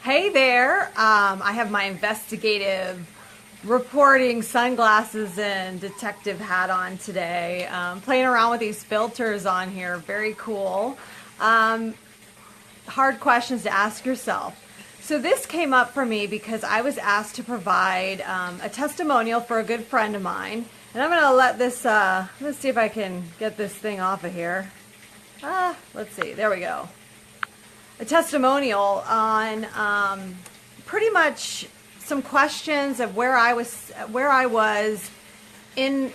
Hey there, I have my investigative reporting sunglasses and detective hat on today. Playing around with these filters on here, very cool. Hard questions to ask yourself. So this came up for me because I was asked to provide a testimonial for a good friend of mine. And I'm gonna let this, let's see if I can get this thing off of here. Let's see, there we go. A testimonial on pretty much some questions of where I was in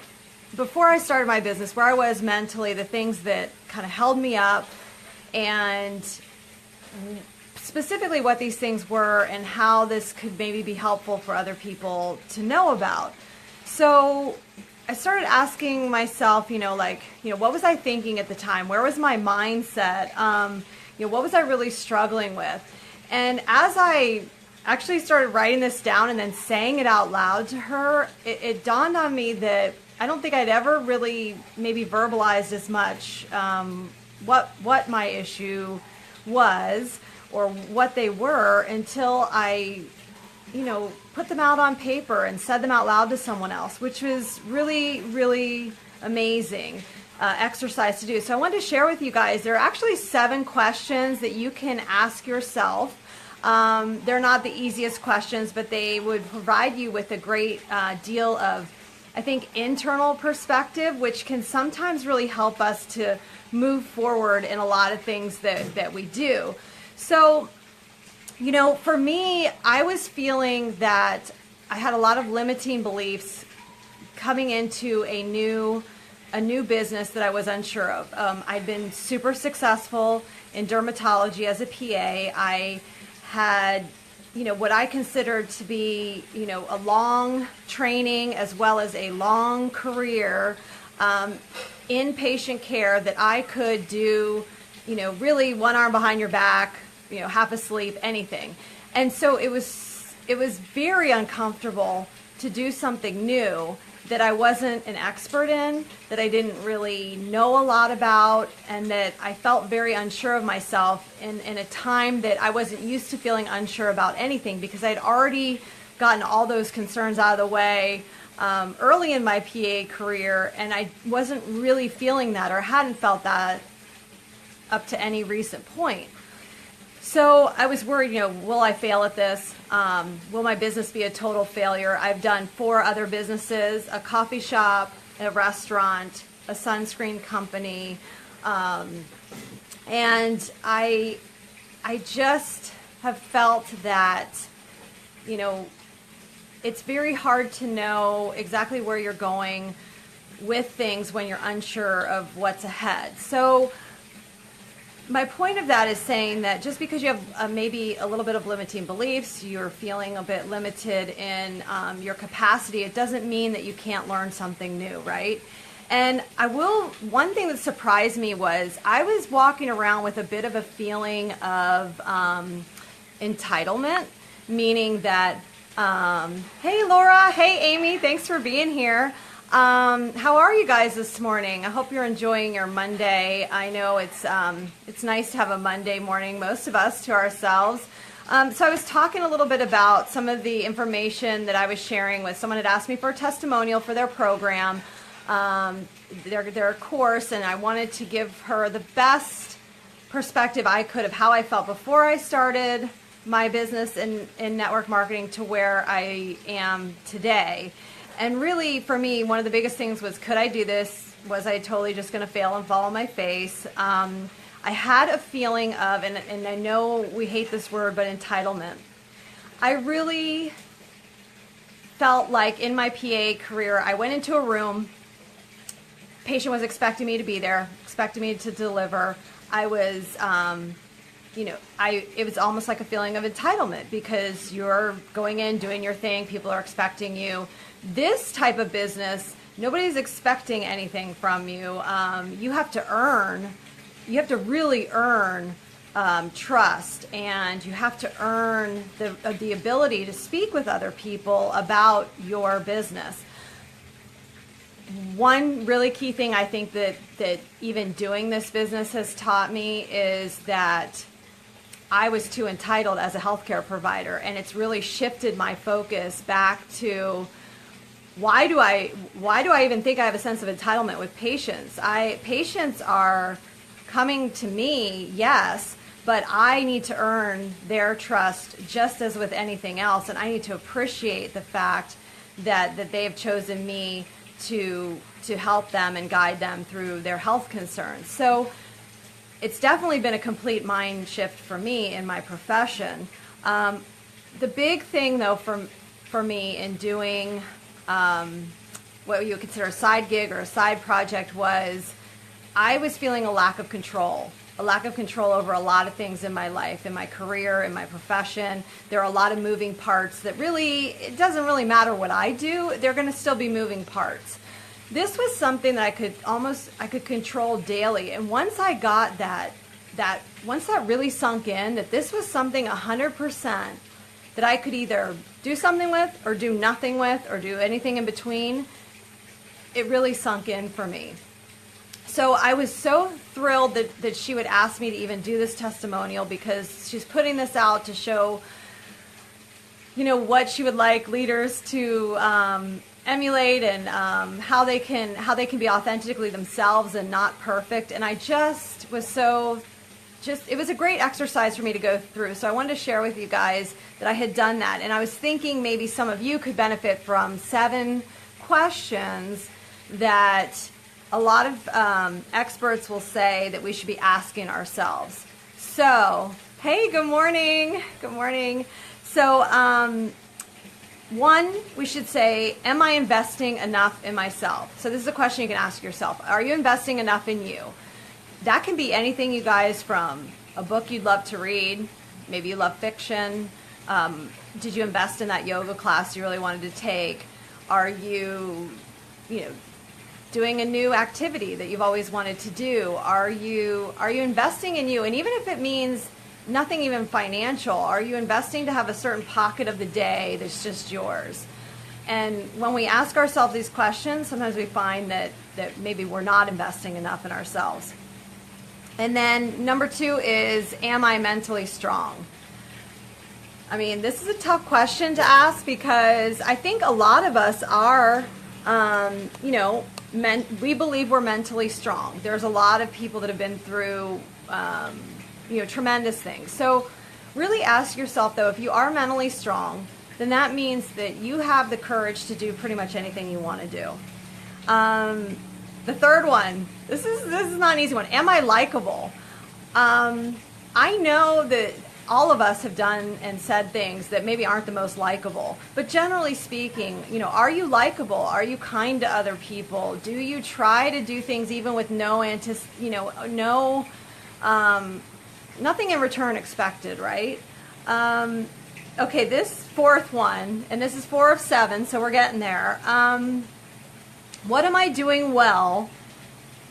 before I started my business, where I was mentally, the things that kind of held me up, and specifically what these things were and how this could maybe be helpful for other people to know about. So I started asking myself, what was I thinking at the time? Where was my mindset? What was I really struggling with? And as I actually started writing this down and then saying it out loud to her, it dawned on me that I don't think I'd ever really maybe verbalized as much what my issue was or what they were until I, put them out on paper and said them out loud to someone else, which was really, really amazing. Exercise to do. So I wanted to share with you guys, there are actually 7 questions that you can ask yourself. They're not the easiest questions, but they would provide you with a great deal of, I think, internal perspective, which can sometimes really help us to move forward in a lot of things that we do. So, for me, I was feeling that I had a lot of limiting beliefs coming into a new business that I was unsure of. I'd been super successful in dermatology as a PA. I had, what I considered to be, a long training as well as a long career in patient care that I could do, really one arm behind your back, half asleep, anything. And so it was very uncomfortable to do something new that I wasn't an expert in, that I didn't really know a lot about, and that I felt very unsure of myself in a time that I wasn't used to feeling unsure about anything, because I'd already gotten all those concerns out of the way early in my PA career, and I wasn't really feeling that or hadn't felt that up to any recent point. So I was worried, will I fail at this? Will my business be a total failure? I've done 4 other businesses, a coffee shop, a restaurant, a sunscreen company. And I just have felt that, it's very hard to know exactly where you're going with things when you're unsure of what's ahead. So my point of that is saying that just because you have maybe a little bit of limiting beliefs, you're feeling a bit limited in your capacity, it doesn't mean that you can't learn something new, right? And one thing that surprised me was I was walking around with a bit of a feeling of entitlement, meaning that, hey Laura, hey Amy, thanks for being here. How are you guys this morning? I hope you're enjoying your Monday. I know it's nice to have a Monday morning, most of us, to ourselves. So I was talking a little bit about some of the information that I was sharing with someone had asked me for a testimonial for their program, their course, and I wanted to give her the best perspective I could of how I felt before I started my business in network marketing to where I am today. And really, for me, one of the biggest things was, could I do this? Was I totally just going to fail and fall on my face? I had a feeling of, and I know we hate this word, but entitlement. I really felt like in my PA career, I went into a room, patient was expecting me to be there, expecting me to deliver. I was, it was almost like a feeling of entitlement because you're going in, doing your thing, people are expecting you. This type of business, nobody's expecting anything from you. You have to really earn trust, and you have to earn the ability to speak with other people about your business. One really key thing I think that even doing this business has taught me is that I was too entitled as a healthcare provider, and it's really shifted my focus back to why do I even think I have a sense of entitlement with patients? Patients are coming to me, yes, but I need to earn their trust just as with anything else, and I need to appreciate the fact that they have chosen me to help them and guide them through their health concerns. So it's definitely been a complete mind shift for me in my profession. The big thing, though, for me in doing what you would consider a side gig or a side project was I was feeling a lack of control over a lot of things in my life, in my career, in my profession. There are a lot of moving parts that really, it doesn't really matter what I do, they're going to still be moving parts. This was something that I could control daily. And once I got once that really sunk in, that this was something 100% that I could either do something with or do nothing with or do anything in between, it really sunk in for me. So I was so thrilled that she would ask me to even do this testimonial, because she's putting this out to show, what she would like leaders to emulate, and how they can be authentically themselves and not perfect. And I just was it was a great exercise for me to go through. So I wanted to share with you guys that I had done that. And I was thinking maybe some of you could benefit from 7 questions that a lot of experts will say that we should be asking ourselves. So, hey, good morning. Good morning. So, 1, we should say, am I investing enough in myself? So this is a question you can ask yourself. Are you investing enough in you? That can be anything, you guys, from a book you'd love to read. Maybe you love fiction. Did you invest in that yoga class you really wanted to take? Are you, doing a new activity that you've always wanted to do? Are you investing in you? And even if it means nothing even financial, are you investing to have a certain pocket of the day that's just yours? And when we ask ourselves these questions, sometimes we find that maybe we're not investing enough in ourselves. And then number 2 is, am I mentally strong? I mean, this is a tough question to ask, because I think a lot of us are, we believe we're mentally strong. There's a lot of people that have been through, tremendous things. So really ask yourself, though, if you are mentally strong, then that means that you have the courage to do pretty much anything you want to do. The third one, this is not an easy one. Am I likable? I know that all of us have done and said things that maybe aren't the most likable, but generally speaking, are you likable? Are you kind to other people? Do you try to do things even with nothing in return expected, right? Okay, this 4th one, and this is 4 of 7, so we're getting there. What am I doing well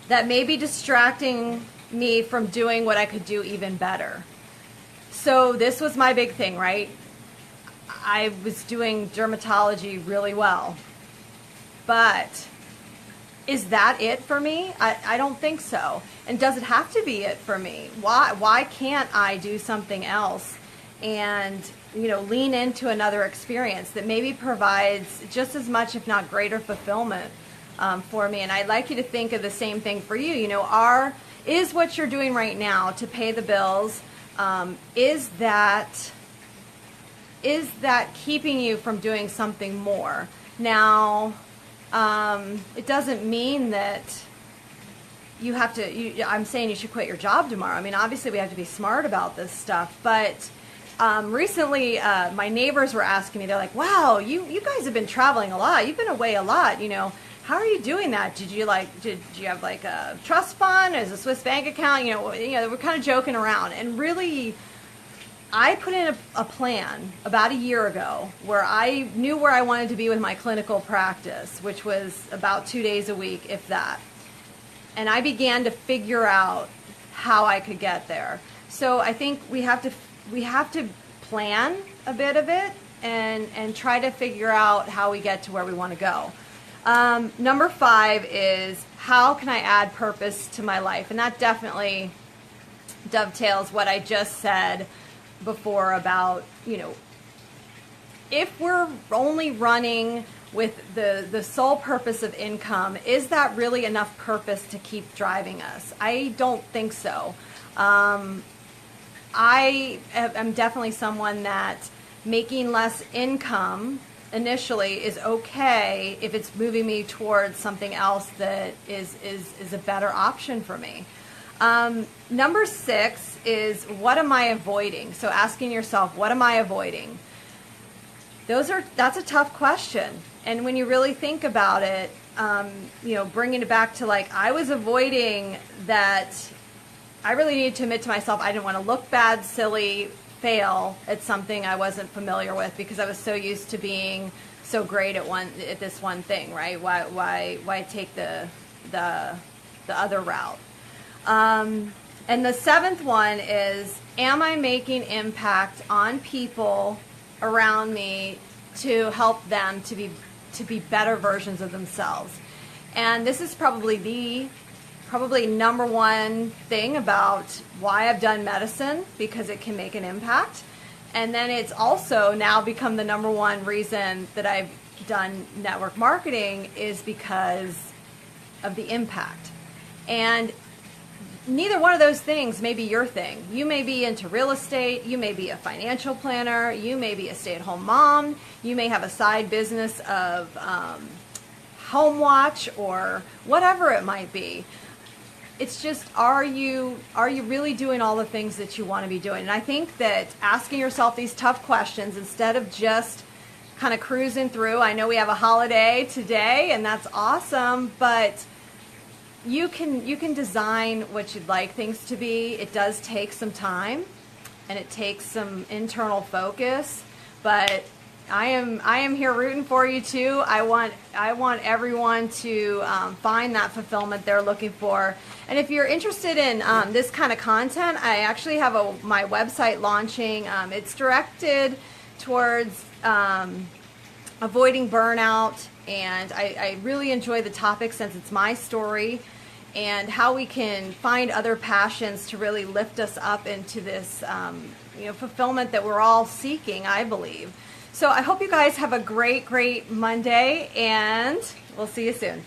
that may be distracting me from doing what I could do even better? So this was my big thing, right? I was doing dermatology really well. But is that it for me? I don't think so. And does it have to be it for me? Why can't I do something else and lean into another experience that maybe provides just as much, if not greater, fulfillment for me? And I'd like you to think of the same thing for you. Is what you're doing right now to pay the bills, is that keeping you from doing something more? Now, it doesn't mean that you have to, I'm saying you should quit your job tomorrow. I mean, obviously we have to be smart about this stuff, but recently my neighbors were asking me, they're like, wow, you guys have been traveling a lot. You've been away a lot, How are you doing that? Did you have like a trust fund? Is a Swiss bank account? We're kind of joking around. And really, I put in a plan about a year ago where I knew where I wanted to be with my clinical practice, which was about 2 days a week, if that. And I began to figure out how I could get there. So I think we have to plan a bit of it and try to figure out how we get to where we want to go. Number 5 is, how can I add purpose to my life? And that definitely dovetails what I just said before about, if we're only running with the sole purpose of income, is that really enough purpose to keep driving us? I don't think so. I am definitely someone that making less income initially is okay if it's moving me towards something else that is a better option for me. Number 6 is, what am I avoiding? So asking yourself, what am I avoiding? That's a tough question. And when you really think about it, bringing it back to like, I was avoiding that. I really needed to admit to myself I didn't want to look bad, silly, fail at something I wasn't familiar with, because I was so used to being so great at this one thing, right? Why take the other route? And the 7th one is, am I making impact on people around me to help them to be better versions of themselves? And this is probably number one thing about why I've done medicine, because it can make an impact. And then it's also now become the number one reason that I've done network marketing, is because of the impact. And neither one of those things may be your thing. You may be into real estate, you may be a financial planner, you may be a stay-at-home mom, you may have a side business of home watch or whatever it might be. It's just, are you really doing all the things that you want to be doing? And I think that asking yourself these tough questions instead of just kind of cruising through. I know we have a holiday today, and that's awesome, but you can design what you'd like things to be. It does take some time, and it takes some internal focus, but I am here rooting for you too. I want everyone to find that fulfillment they're looking for. And if you're interested in this kind of content, I actually have my website launching. It's directed towards avoiding burnout, and I really enjoy the topic since it's my story, and how we can find other passions to really lift us up into this fulfillment that we're all seeking, I believe. So I hope you guys have a great Monday, and we'll see you soon.